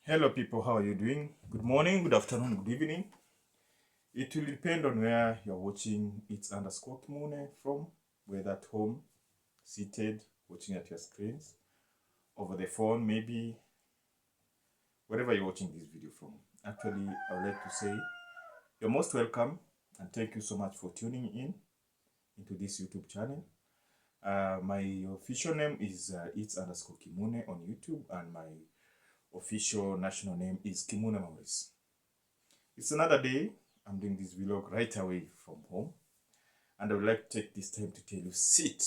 Hello people, how are you doing? Good morning, good afternoon, good evening. It will depend on where you're watching It's underscore Kimune from, whether at home, seated, watching at your screens, over the phone, maybe, wherever you're watching this video from. Actually, I would like to say you're most welcome and thank you so much for tuning in into this YouTube channel. My official name is It's underscore Kimune on YouTube, and my official national name is Kimune Maurice. It's another day. I'm doing this vlog right away from home, and I would like to take this time to tell you, sit,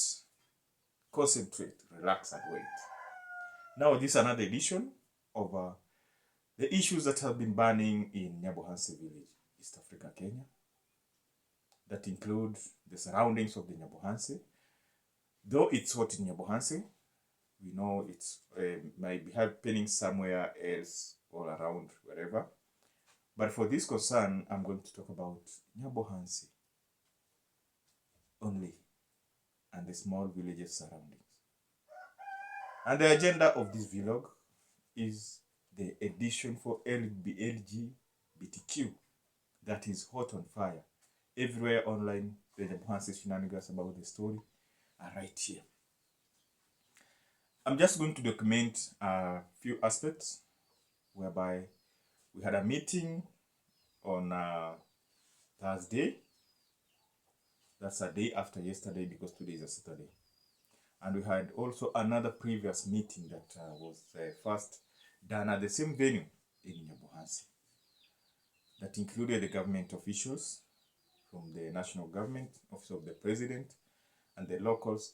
concentrate, relax, and wait. Now, this is another edition of the issues that have been burning in Nyabohanse village, East Africa, Kenya, that include the surroundings of the Nyabohanse. Though it's hot in Nyabohanse, we know it's might be happening somewhere else, all around, wherever. But for this concern, I'm going to talk about Nyabohanse only and the small villages surroundings. And the agenda of this vlog is the edition for LGBTQ that is hot on fire. Everywhere online, the Nyabohanse shenanigans about the story are right here. I'm just going to document a few aspects whereby we had a meeting on Thursday. That's a day after yesterday because today is a Saturday. And we had also another previous meeting that was first done at the same venue in Nyabohanse. That included the government officials from the national government, office of the president, and the locals,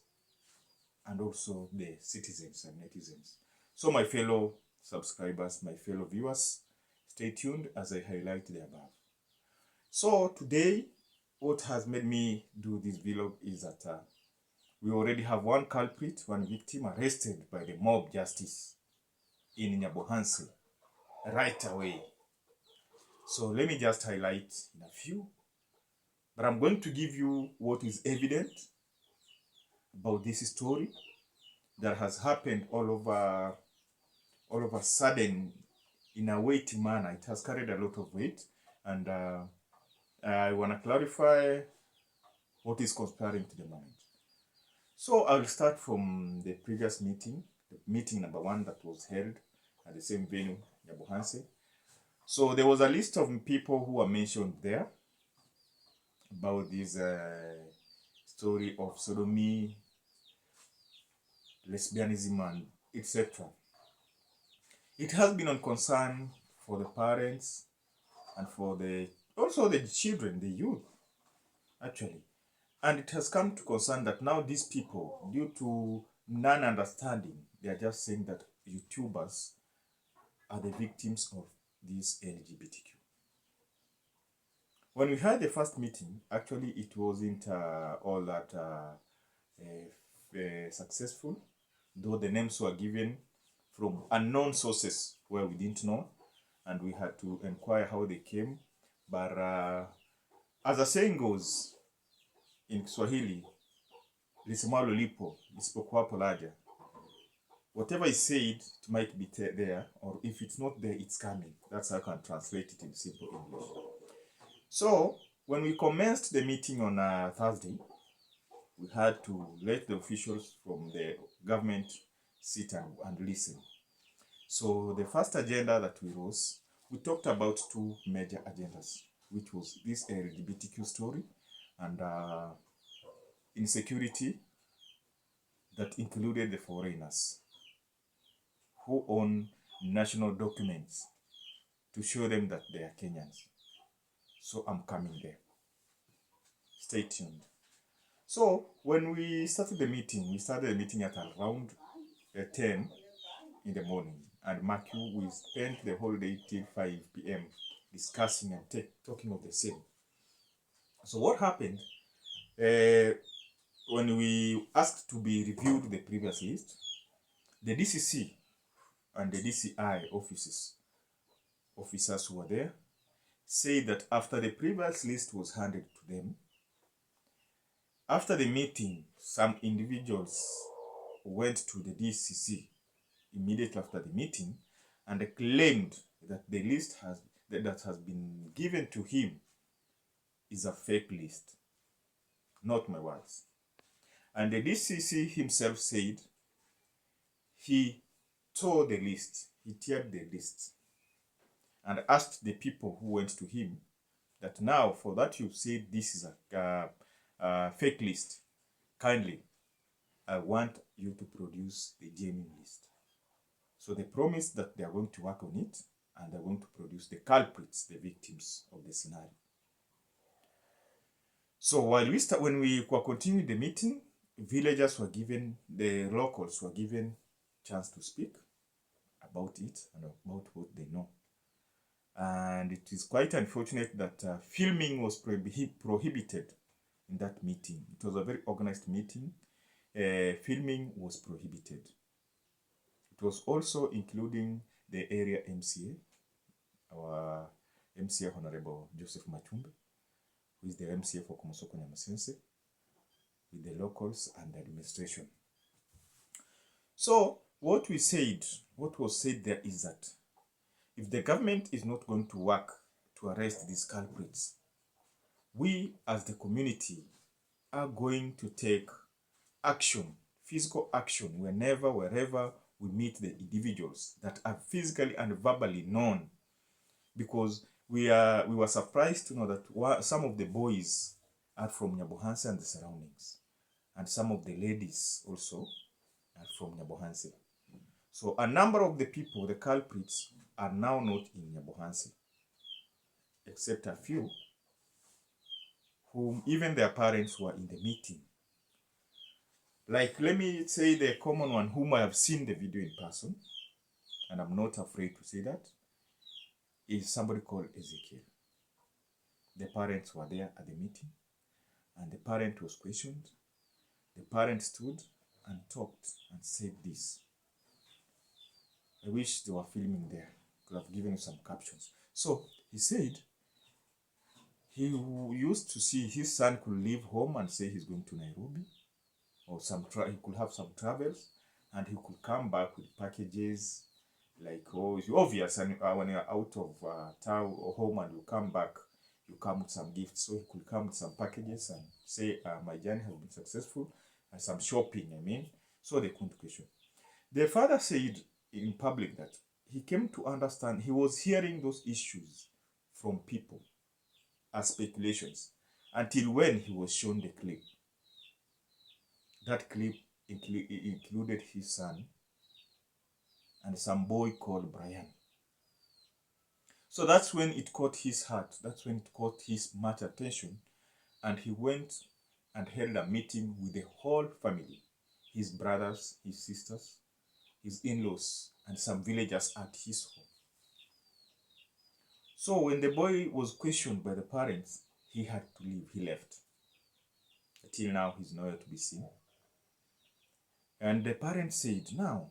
and also the citizens and netizens. So my fellow subscribers, my fellow viewers, stay tuned as I highlight the above. So today, what has made me do this vlog is that we already have one culprit, one victim arrested by the mob justice in Nyabohanse right away. So let me just highlight in a few, but I'm going to give you what is evident about this story that has happened all of a sudden in a weighty manner. It has carried a lot of weight, and I want to clarify what is conspiring to the moment. So I'll start from the previous meeting, the meeting number 1 that was held at the same venue, Nyabohanse. So there was a list of people who were mentioned there about this story of sodomy, lesbianism, and etc. It has been on concern for the parents and for also the children, the youth, actually. And it has come to concern that now these people, due to non-understanding, they are just saying that YouTubers are the victims of this LGBTQ. When we had the first meeting, actually it wasn't all that successful, though the names were given from unknown sources where we didn't know, and we had to inquire how they came. But as the saying goes in Kiswahili, lisemalo lipo, lisipokuwapo laja. Whatever is said, it might be there, or if it's not there, it's coming. That's how I can translate it in simple English. So, when we commenced the meeting on Thursday, we had to let the officials from the government sit and listen. So, the first agenda that we rose, we talked about 2 major agendas, which was this LGBTQ story and insecurity that included the foreigners who own national documents to show them that they are Kenyans. So I'm coming there. Stay tuned. So when we started the meeting at around 10 in the morning. And mark you, we spent the whole day till 5 p.m. discussing and talking of the same. So what happened, when we asked to be reviewed the previous list, the DCC and the DCI officers who were there, say that after the previous list was handed to them, after the meeting, some individuals went to the DCC immediately after the meeting and claimed that the list that has been given to him is a fake list. Not my words. And the DCC himself said he tore the list, he teared the list, and asked the people who went to him that now, for that you said this is a fake list, kindly, I want you to produce the genuine list. So they promised that they are going to work on it, and they're going to produce the culprits, the victims of the scenario. So while when we were continuing the meeting, villagers were given, the locals were given chance to speak about it and about what they know. And it is quite unfortunate that filming was prohibited in that meeting. It was a very organized meeting. Filming was prohibited. It was also including the area MCA, our MCA Honorable Joseph Machumbe, who is the MCA for Komosoko Nyabohanse, with the locals and the administration. So what was said there is that if the government is not going to work to arrest these culprits, we as the community are going to take action, physical action, wherever we meet the individuals that are physically and verbally known. Because we were surprised to know that some of the boys are from Nyabohanse and the surroundings, and some of the ladies also are from Nyabohanse. So a number of the people, the culprits, are now not in Nyabohanse, except a few whom even their parents were in the meeting. Like, let me say the common one whom I have seen the video in person, and I'm not afraid to say that, is somebody called Ezekiel. The parents were there at the meeting, and the parent was questioned. The parent stood and talked and said this. I wish they were filming there. Could have given you some captions. So he said he used to see his son could leave home and say he's going to Nairobi, or he could have some travels, and he could come back with packages. Like, oh, it's obvious, and when you're out of town or home and you come back, you come with some gifts. So he could come with some packages and say, my journey has been successful, and some shopping, So they couldn't question. The father said in public that he came to understand, he was hearing those issues from people as speculations, until when he was shown the clip. That clip included his son and some boy called Brian. So that's when it caught his heart. That's when it caught his much attention. And he went and held a meeting with the whole family, his brothers, his sisters, his in-laws, and some villagers at his home. So when the boy was questioned by the parents, he had to leave. He left. Till now, he's nowhere to be seen. And the parents said, now,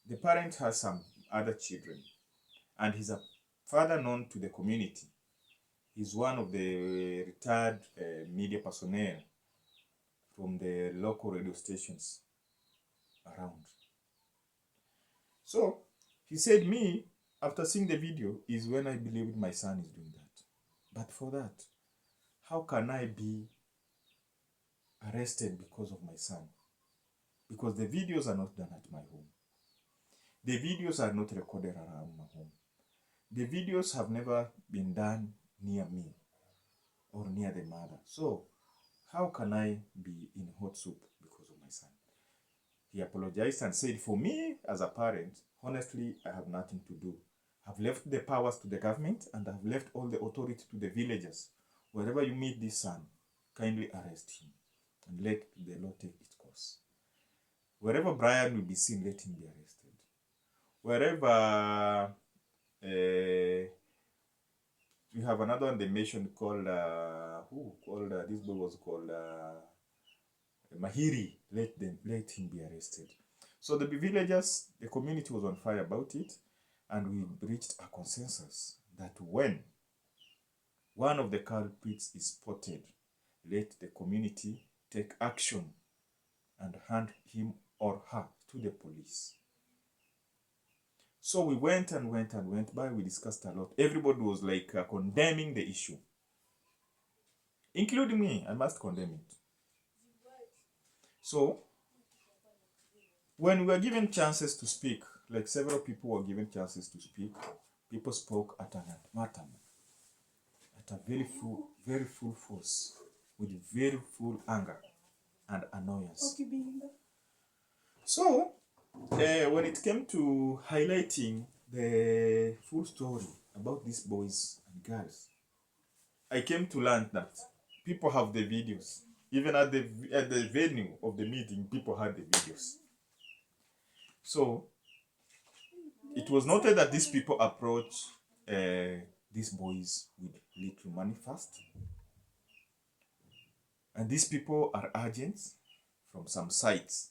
the parent has some other children, and he's a father known to the community. He's one of the retired media personnel from the local radio stations around. So he said, me, after seeing the video, is when I believed my son is doing that. But for that, how can I be arrested because of my son? Because the videos are not done at my home. The videos are not recorded around my home. The videos have never been done near me or near the mother. So how can I be in hot soup because of my son? He apologized and said, for me as a parent, honestly, I have nothing to do. I've left the powers to the government, and I've left all the authority to the villagers. Wherever you meet this son, kindly arrest him and let the law take its course. Wherever Brian will be seen, let him be arrested. Wherever we have another one they mentioned called this boy was called Mahiri. Let him be arrested. So the villagers, the community was on fire about it, and we reached a consensus that when one of the culprits is spotted, let the community take action and hand him or her to the police. So we went and went and went by. We discussed a lot. Everybody was like condemning the issue, including me. I must condemn it. So when we were given chances to speak, like several people were given chances to speak, people spoke at a matter, at a very full force, with very full anger and annoyance. So when it came to highlighting the full story about these boys and girls, I came to learn that people have the videos. Even at the venue of the meeting, people had the videos. So it was noted that these people approached these boys with little money first. And these people are agents from some sites.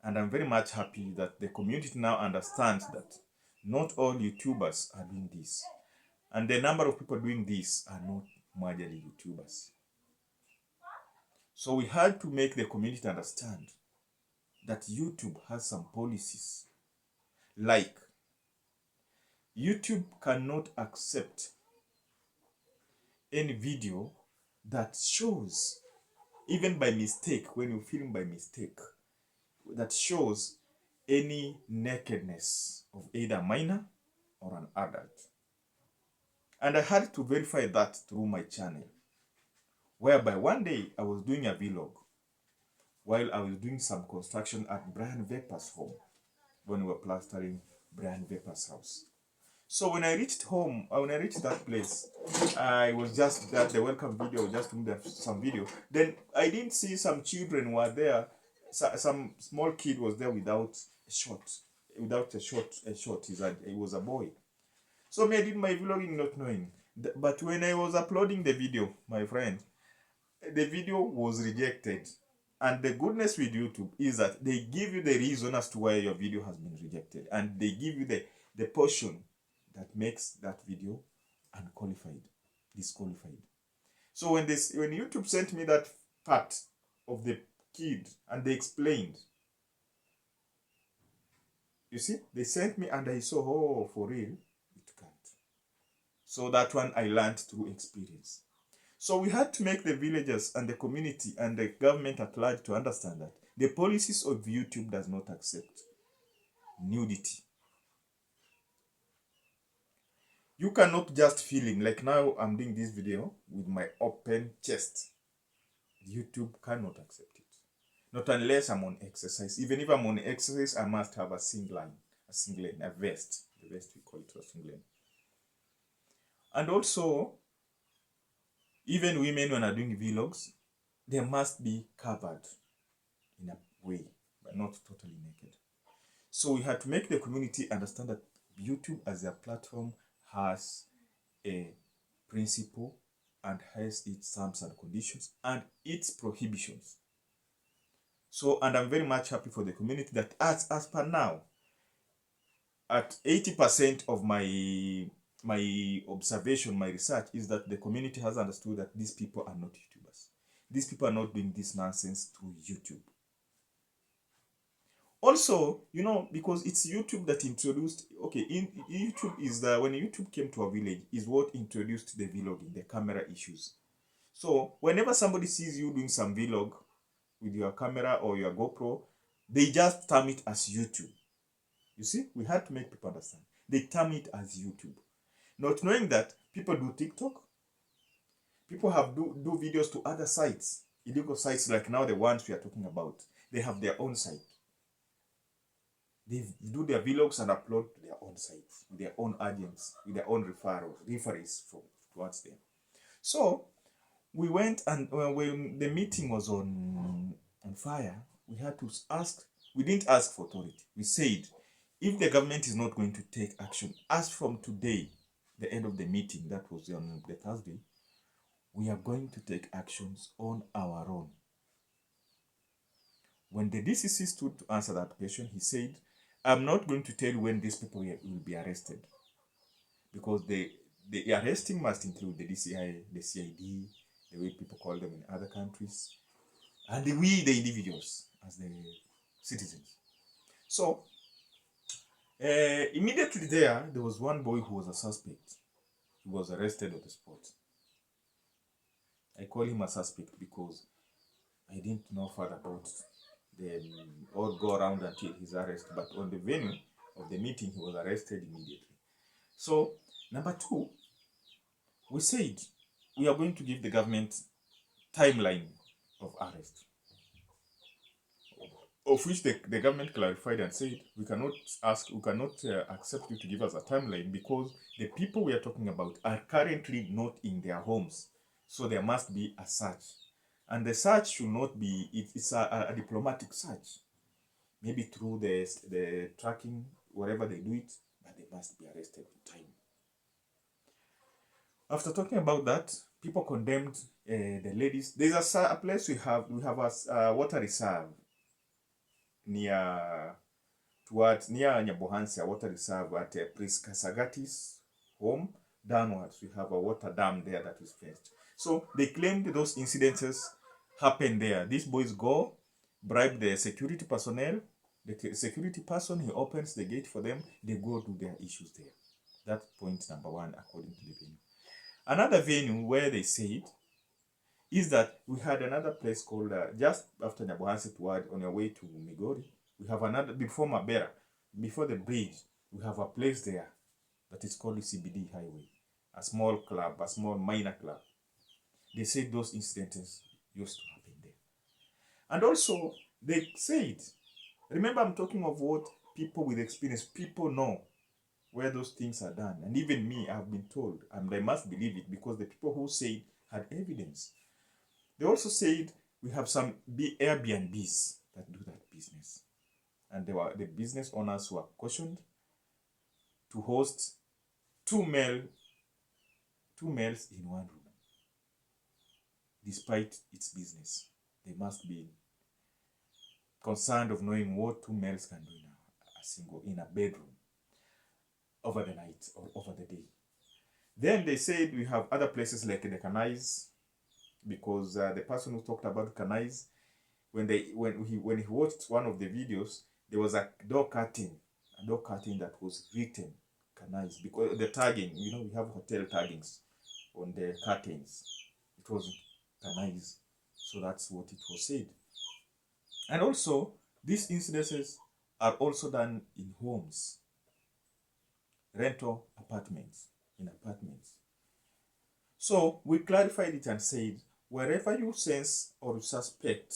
And I'm very much happy that the community now understands that not all YouTubers are doing this. And the number of people doing this are not majorly YouTubers. So we had to make the community understand that YouTube has some policies. Like, YouTube cannot accept any video that shows, even by mistake, when you film by mistake, that shows any nakedness of either a minor or an adult. And I had to verify that through my channel, whereby one day I was doing a vlog while I was doing some construction at Brian Vapor's home when we were plastering Brian Vapor's house. So when I reached home, when I reached that place, I was just at the welcome video, just doing some video. Then I didn't see some children were there. Some small kid was there without a shot. He was a boy. So me, I did my vlogging not knowing. But when I was uploading the video, my friend, the video was rejected. And the goodness with YouTube is that they give you the reason as to why your video has been rejected. And they give you the portion that makes that video disqualified. So when YouTube sent me that part of the kid and they explained, you see, they sent me and I saw, oh, for real, it can't. So that one I learned through experience. So we had to make the villagers and the community and the government at large to understand that the policies of YouTube does not accept nudity. You cannot just film, like now I'm doing this video with my open chest. YouTube cannot accept it. Not unless I'm on exercise. Even if I'm on exercise, I must have a singlet, a vest. The vest we call it a singlet. And also, even women when are doing vlogs, they must be covered in a way, but not totally naked. So we had to make the community understand that YouTube as a platform has a principle and has its terms and conditions and its prohibitions. So, and I'm very much happy for the community that as per now, at 80% of my observation, my research is that the community has understood that these people are not YouTubers. These people are not doing this nonsense through YouTube. Also, you know, because it's YouTube that introduced, YouTube is when YouTube came to our village, is what introduced the vlogging, the camera issues. So whenever somebody sees you doing some vlog with your camera or your GoPro, they just term it as YouTube. You see, we had to make people understand. They term it as YouTube. Not knowing that people do TikTok, people do videos to other sites, illegal sites like now the ones we are talking about. They have their own site. They do their vlogs and upload to their own sites, with their own audience, with their own referees towards them. So we went and when the meeting was on fire, we had to ask. We didn't ask for authority. We said, if the government is not going to take action, as from today, the end of the meeting, that was on the Thursday, we are going to take actions on our own. When the DCC stood to answer that question, he said, I'm not going to tell you when these people will be arrested. Because the arresting must include the DCI, the CID, the way people call them in other countries, and we, the individuals, as the citizens. So, Immediately there was one boy who was a suspect. He was arrested on the spot. I call him a suspect because I didn't know further about the all go around until his arrest. But on the venue of the meeting, he was arrested immediately. So, number two, we said we are going to give the government timeline of arrest, of which the government clarified and said we cannot accept you to give us a timeline because the people we are talking about are currently not in their homes, so there must be a search, and the search should not be it's a diplomatic search, maybe through the tracking wherever they do it, but they must be arrested in time. After talking about that, people condemned the ladies. There's a place we have a water reserve near Nyabohanse, a water reserve at Prince Kasagatis home. Downwards, we have a water dam there that is fenced. So they claimed those incidences happened there. These boys go, bribe the security personnel. The security person, he opens the gate for them. They go do their issues there. That's point number one, according to the venue. Another venue where they said is that we had another place called, just after Nyabohanse toward on your way to Migori, we have another, before Mabera, before the bridge, we have a place there that is called the CBD Highway, a small club, a small minor club. They said those incidents used to happen there. And also, they said, remember I'm talking of what people with experience, people know where those things are done. And even me, I've been told, and I must believe it because the people who said had evidence. They also said we have some Airbnbs that do that business. And the business owners were cautioned to host two males in one room. Despite its business, they must be concerned of knowing what two males can do in a bedroom over the night or over the day. Then they said we have other places like the canais, because the person who talked about canais, when he watched one of the videos, there was a door curtain that was written canais, because the tagging, we have hotel taggings on the curtains. It was canais, so that's what it was said. And also, these incidences are also done in homes, rental apartments, in apartments. So we clarified it and said, wherever you sense or suspect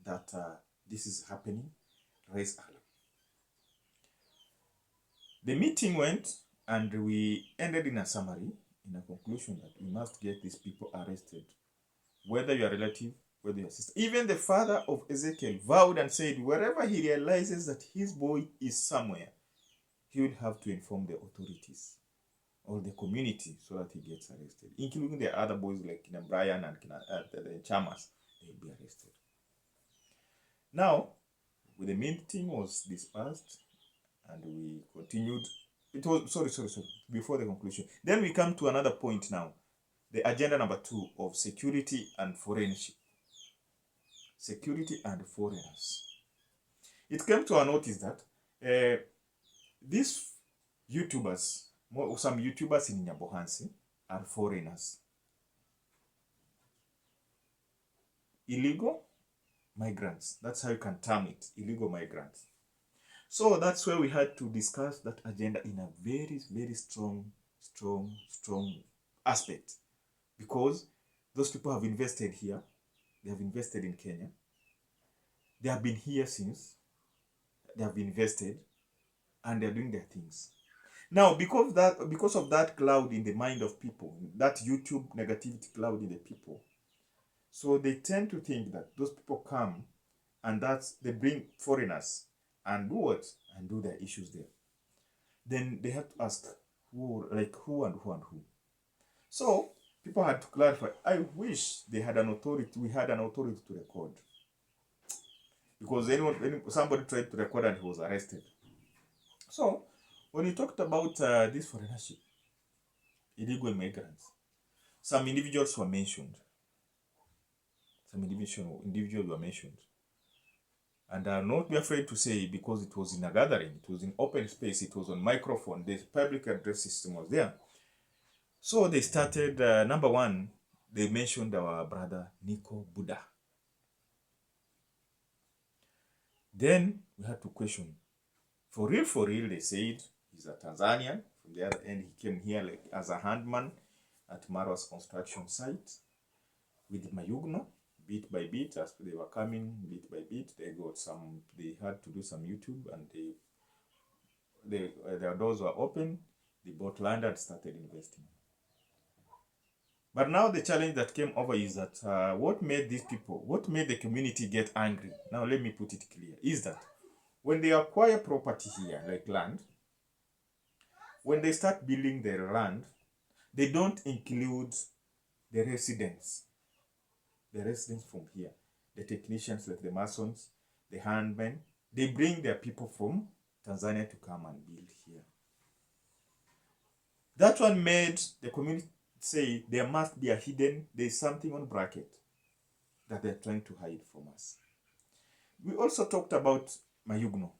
that this is happening, raise alarm. The meeting went, and we ended in a summary, in a conclusion that we must get these people arrested, whether you are a relative, whether your sister. Even the father of Ezekiel vowed and said, wherever he realizes that his boy is somewhere, he will have to inform the authorities or the community so that he gets arrested, including the other boys like Kina Brian and the Chamas. They will be arrested. Now, when the meeting was dispersed and we continued, it was, sorry, before the conclusion. Then we come to another point now, the agenda number 2 of security and foreignship. Security and foreigners. It came to our notice that these YouTubers, some YouTubers in Nyabohanse are foreigners. Illegal migrants. That's how you can term it, illegal migrants. So that's where we had to discuss that agenda in a very, very strong aspect. Because those people have invested here. They have invested in Kenya. They have been here since. They have invested. And they're doing their things. Now, because of that cloud in the mind of people, that YouTube negativity cloud in the people, so they tend to think that those people come and they bring foreigners and do what? And do their issues there. Then they have to ask who and who. So people had to clarify. I wish they had an authority. We had an authority to record, because somebody tried to record and he was arrested. So when we talked about this foreignership, illegal immigrants, some individuals were mentioned. And not be afraid to say, because it was in a gathering, it was in open space, it was on microphone, the public address system was there. So they started, number one, they mentioned our brother Nico Buddha. Then we had to question, for real, they said he's a Tanzanian. From the other end, he came here like as a handman at Marwa's construction site with Mayugno, bit by bit. As they were coming bit by bit, they had to do some YouTube, and their doors were open. They bought land and started investing. But now the challenge that came over is that what made the community get angry? Now let me put it clear, is that when they acquire property here, like land, when they start building their land, they don't include the residents from here, the technicians like the masons, the handmen. They bring their people from Tanzania to come and build here. That one made the community say there must be there's something on bracket that they're trying to hide from us. We also talked about Mayugno.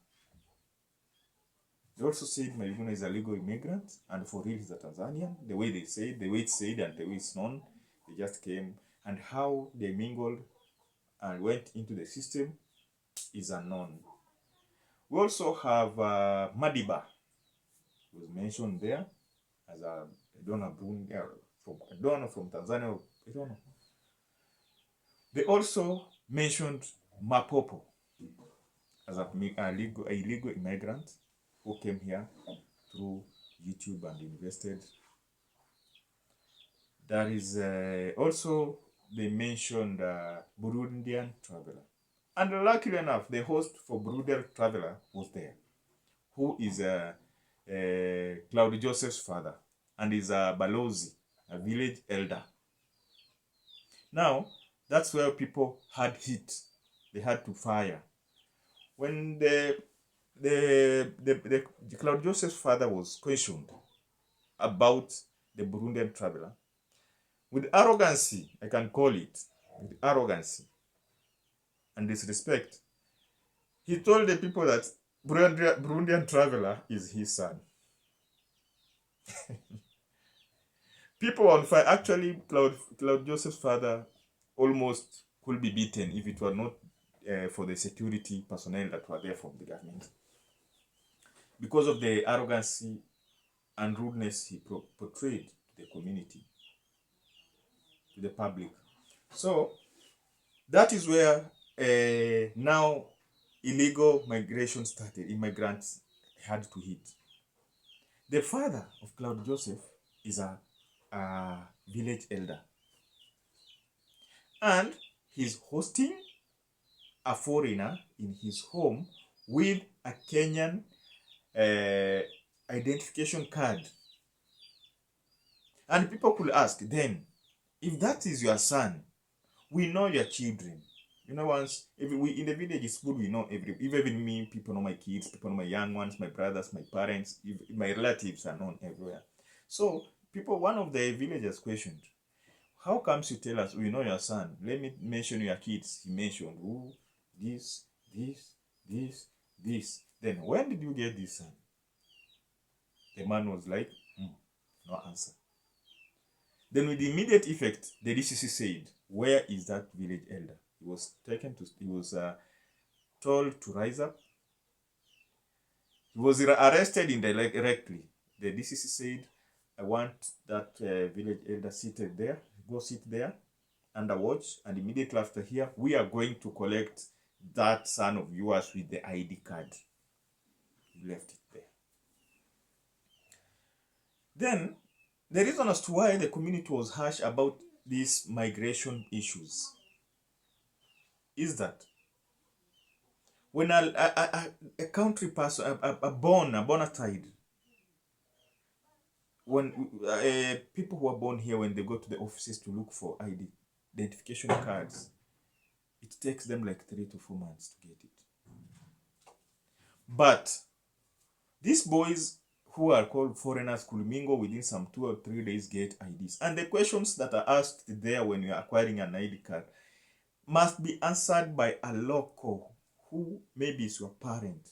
They also said Mayugno is a legal immigrant, and for real he's a Tanzanian. The way it's said, and the way it's known, they just came, and how they mingled and went into the system is unknown. We also have Madiba, who was mentioned there as a donor from Tanzania. I don't know. They also mentioned Mapopo as a illegal immigrant who came here through YouTube and invested. There is also, they mentioned Burundian traveler. And luckily enough, the host for Burundian traveler was there, who is Claude Joseph's father, and is a Balozi, a village elder. Now, that's where people had hit. They had to fire. When the Claude Joseph's father was questioned about the Burundian traveler, with arrogancy, I can call it, with arrogancy and disrespect, he told the people that Burundian traveler is his son. People on fire. Actually, Claude Joseph's father almost could be beaten if it were not for the security personnel that were there from the government, because of the arrogancy and rudeness he portrayed to the community, to the public. So that is where now illegal migration started. Immigrants had to hit. The father of Claude Joseph is a village elder, and he's hosting a foreigner in his home with a Kenyan identification card. And people could ask, then, if that is your son, we know your children. You know, once we in the village, it's good we know even me, people know my kids, people know my young ones, my brothers, my parents, my relatives are known everywhere. So one of the villagers questioned, how comes you tell us we know your son? Let me mention your kids. He mentioned, oh, this. Then when did you get this son? The man was like, no answer. Then with the immediate effect, the DCC said, where is that village elder? He was told to rise up. He was arrested indirectly. The DCC said, I want that village elder seated there. Go sit there under watch, and immediately after here, we are going to collect that son of yours with the ID card. He left it there. Then, the reason as to why the community was harsh about these migration issues is that when a country person, a bona fide, when people who are born here, when they go to the offices to look for identification cards, it takes them like 3 to 4 months to get it. But these boys who are called foreigners could mingle within some 2 or 3 days, get IDs. And the questions that are asked there when you are acquiring an ID card must be answered by a local who maybe is your parent,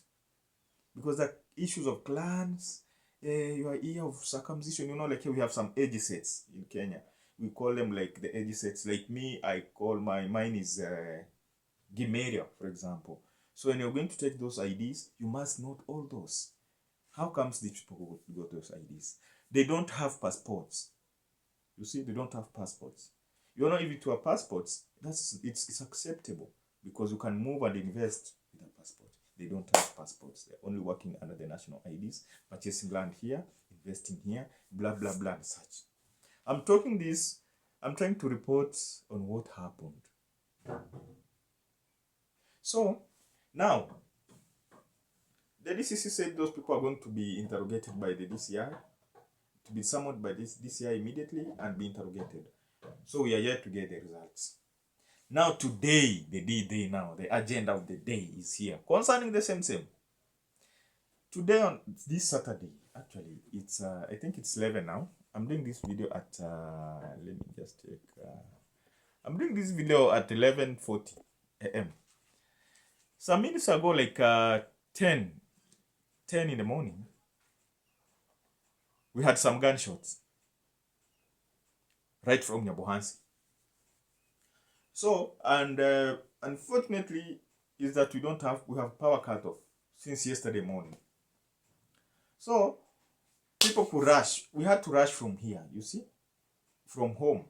because the issues of clans, your year of circumcision, like here we have some age sets in Kenya. We call them like the age sets. Like me, I call mine is Gimeria, for example. So when you're going to take those IDs, you must note all those. How comes these people got those IDs? They don't have passports. You see, they don't have passports. You're not even to have passports. It's acceptable because you can move and invest with a passport. They don't have passports. They're only working under the national IDs, purchasing land here, investing here, blah blah blah and such. I'm trying to report on what happened. So now the DCC said those people are going to be interrogated by the DCI, to be summoned by this DCI immediately and be interrogated. So we are yet to get the results. Now today, the D-Day now, the agenda of the day is here concerning the same. Today on this Saturday, actually, it's I think it's 11 now. I'm doing this video at let me just check. I'm doing this video at 11:40 a.m. Some minutes ago, like 10 in the morning, we had some gunshots right from Nyabohanse. So, and unfortunately, is that we have power cut off since yesterday morning. So, people could rush. We had to rush from here, you see, from home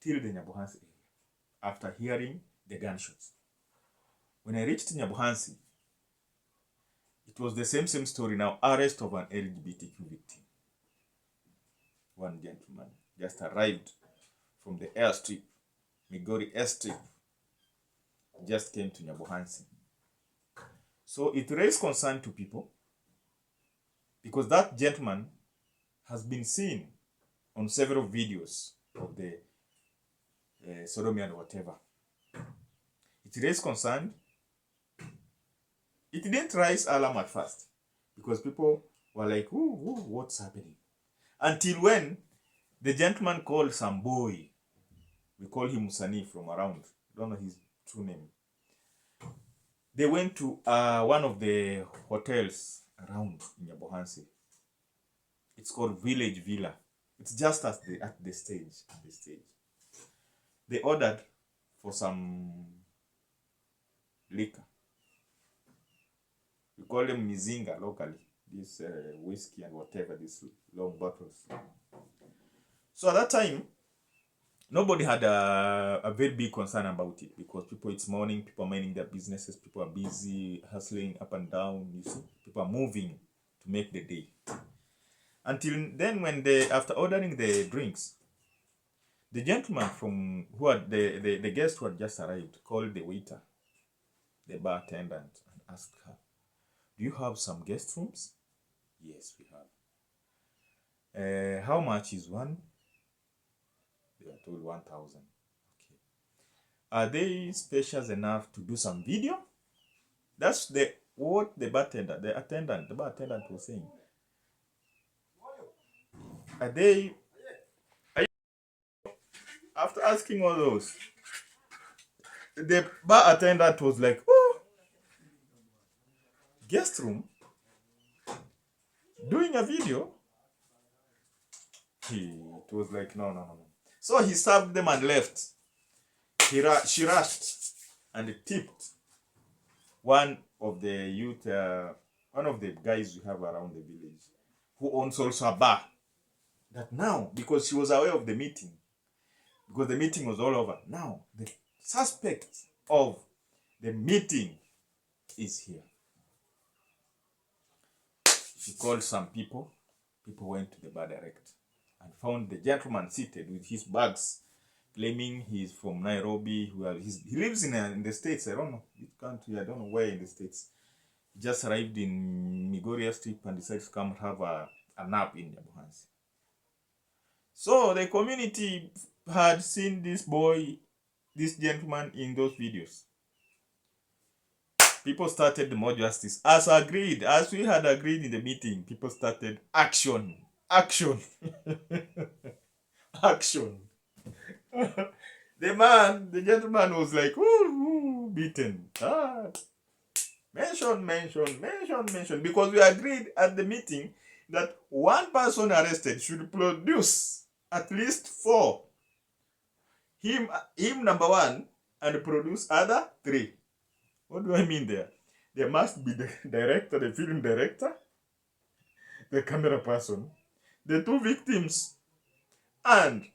till the Nyabohanse area after hearing the gunshots. When I reached Nyabohanse, it was the same story now. Arrest of an LGBTQ victim. One gentleman just arrived from the airstrip, Migori airstrip, just came to Nyabohanse. So it raised concern to people because that gentleman has been seen on several videos of the sodomy and whatever. It raised concern. It didn't raise alarm at first because people were like, ooh, what's happening? Until when the gentleman called some boy, we call him Musani from around, don't know his true name. They went to one of the hotels around in Nyabohanse. It's called Village Villa. It's just at the stage. They ordered for some liquor. We call them Mizinga locally. This whiskey and whatever, these long bottles. So at that time, nobody had a very big concern about it because it's morning, people are minding their businesses, people are busy, hustling up and down, you see. People are moving to make the day. Until then, when after ordering the drinks, the gentleman from the guest who had just arrived called the waiter, the bar attendant, and asked her, do you have some guest rooms? Yes, we have. How much is one? They were told 1,000. Okay. Are they spacious enough to do some video? That's what the bar attendant was saying. After asking all those, the bar attendant was like, oh, guest room? Doing a video? It was like, no. So he served them and left. She rushed and tipped one of the youth, one of the guys we have around the village, who owns also a bar. That now, because she was aware of the meeting, because the meeting was all over, now the suspect of the meeting is here. She called some people. People went to the bar direct and found the gentleman seated with his bags, claiming he's from Nairobi. He lives in the States. I don't know which country. I don't know where in the States. He just arrived in Migori Strip and decided to come have a nap in Nyabohanse. So the community had seen this gentleman in those videos. People started more justice. As we had agreed in the meeting, people started action. Action. The gentleman was like, ooh, beaten. mention, because we agreed at the meeting that one person arrested should produce at least 4. Him number 1, and produce other 3. What do I mean there? There must be the director, the film director, the camera person, the 2 victims, and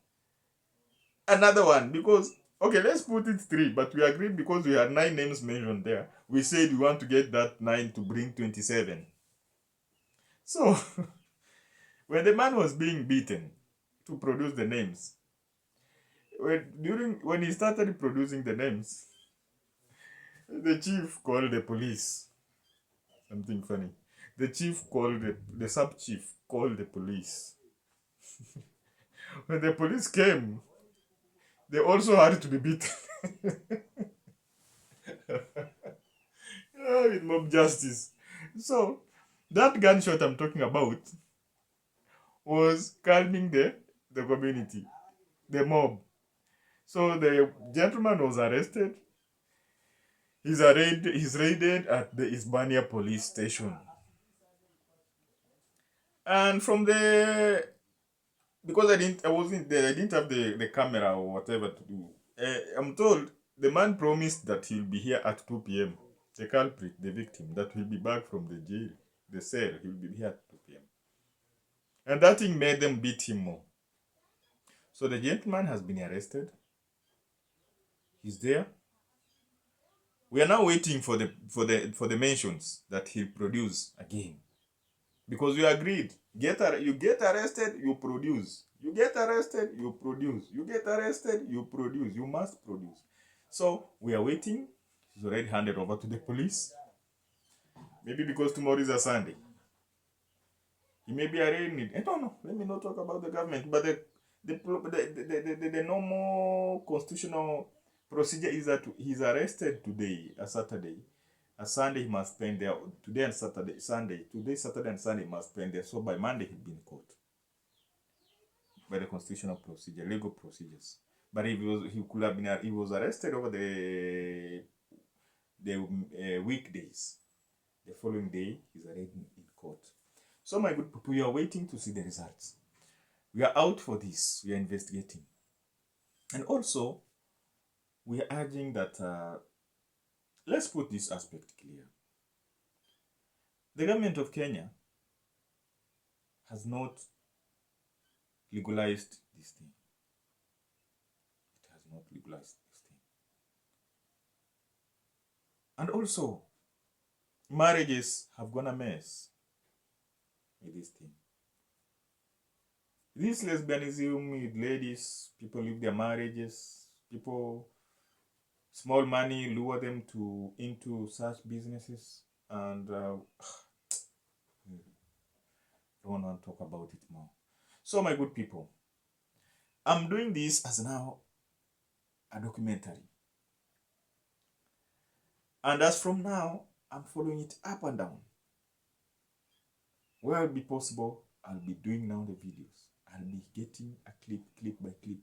another one. Because, okay, let's put it 3, but we agreed because we had 9 names mentioned there. We said we want to get that 9 to bring 27. So, when the man was being beaten to produce the names, when he started producing the names, the chief called the police. Something funny. The sub-chief called the police. When the police came, they also had to be beaten. With mob justice. So, that gunshot I'm talking about was calming the community, the mob. So the gentleman was arrested. He's raided at the Hispania police station. And from the, because I wasn't there, I didn't have the camera or whatever to do. I'm told the man promised that he'll be here at 2 p.m. The culprit, the victim, that will be back from the jail, the cell, he'll be here at 2 p.m. And that thing made them beat him more. So the gentleman has been arrested. He's there. We are now waiting for the mentions that he'll produce again. Because we agreed. You get arrested, you produce. You get arrested, you produce. You get arrested, you produce. You must produce. So we are waiting. He's already handed over to the police. Maybe because tomorrow is a Sunday. He may be arraigned. I don't know. Let me not talk about the government. But the normal constitutional procedure is that he's arrested today, a Saturday. A Sunday he must spend there. Today and Saturday, Sunday. Today, Saturday and Sunday he must spend there. So by Monday he'll be in court. By the constitutional procedure, legal procedures. But he was arrested over the weekdays. The following day he's arraigned in court. So my good people, we are waiting to see the results. We are out for this. We are investigating. And also, we are urging that, let's put this aspect clear. The government of Kenya has not legalized this thing. It has not legalized this thing. And also, marriages have gone a mess with this thing. This lesbianism with ladies, people leave their marriages, people, small money lure them into such businesses, and I don't want to talk about it more. So my good people, I'm doing this as now a documentary. And as from now, I'm following it up and down. Where it be possible, I'll be doing now the videos. I'll be getting a clip by clip.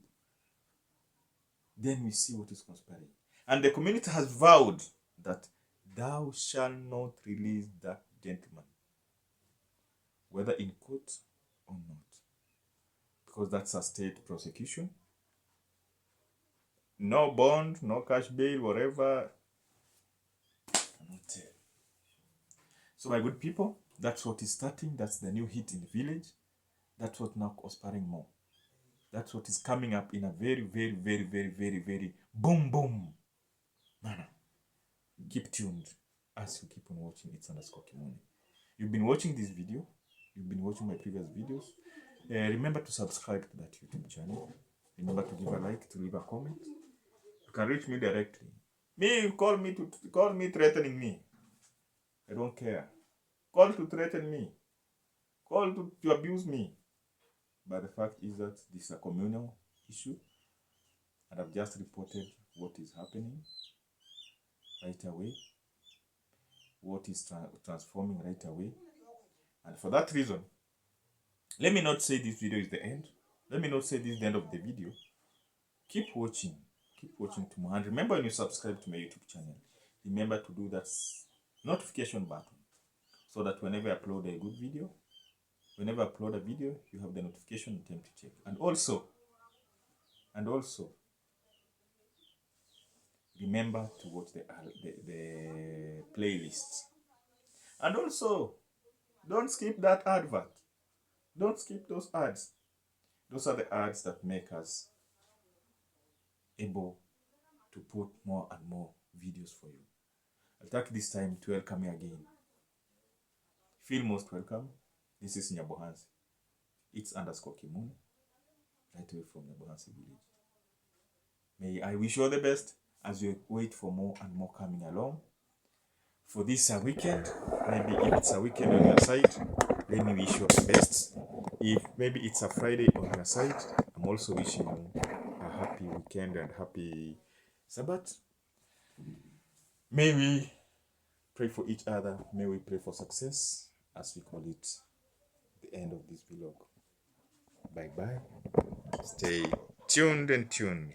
Then we see what is conspiring. And the community has vowed that thou shalt not release that gentleman, whether in court or not. Because that's a state prosecution. No bond, no cash bail, whatever. So my good people, that's what is starting. That's the new hit in the village. That's what now conspiring more. That's what is coming up in a very, very, very, very, very, very boom, boom manner. Keep tuned as you keep on watching It's Underscore Kimoni. You've been watching this video. You've been watching my previous videos. Remember to subscribe to that YouTube channel. Remember to give a like, to leave a comment. You can reach me directly. Call me threatening me. I don't care. Call to threaten me. Call to abuse me. But the fact is that this is a communal issue. And I've just reported what is happening right away. What is transforming right away. And for that reason, let me not say this video is the end. Let me not say this is the end of the video. Keep watching. Keep watching tomorrow. And remember, when you subscribe to my YouTube channel, remember to do that notification button, so that whenever I upload a good video, whenever I upload a video, you have the notification in time to check. And also, remember to watch the playlists. And also, don't skip that advert. Don't skip those ads. Those are the ads that make us able to put more and more videos for you. I'll take this time to welcome you again. Feel most welcome. This is Nyabohanse. It's _ Kimune, right away from Nyabohanse village. May I wish you all the best as you wait for more and more coming along. For this weekend, maybe if it's a weekend on your side, let me wish you the best. If maybe it's a Friday on your side, I'm also wishing you a happy weekend and happy Sabbath. May we pray for each other. May we pray for success, as we call it, the end of this vlog. Bye bye. Stay tuned and tuned.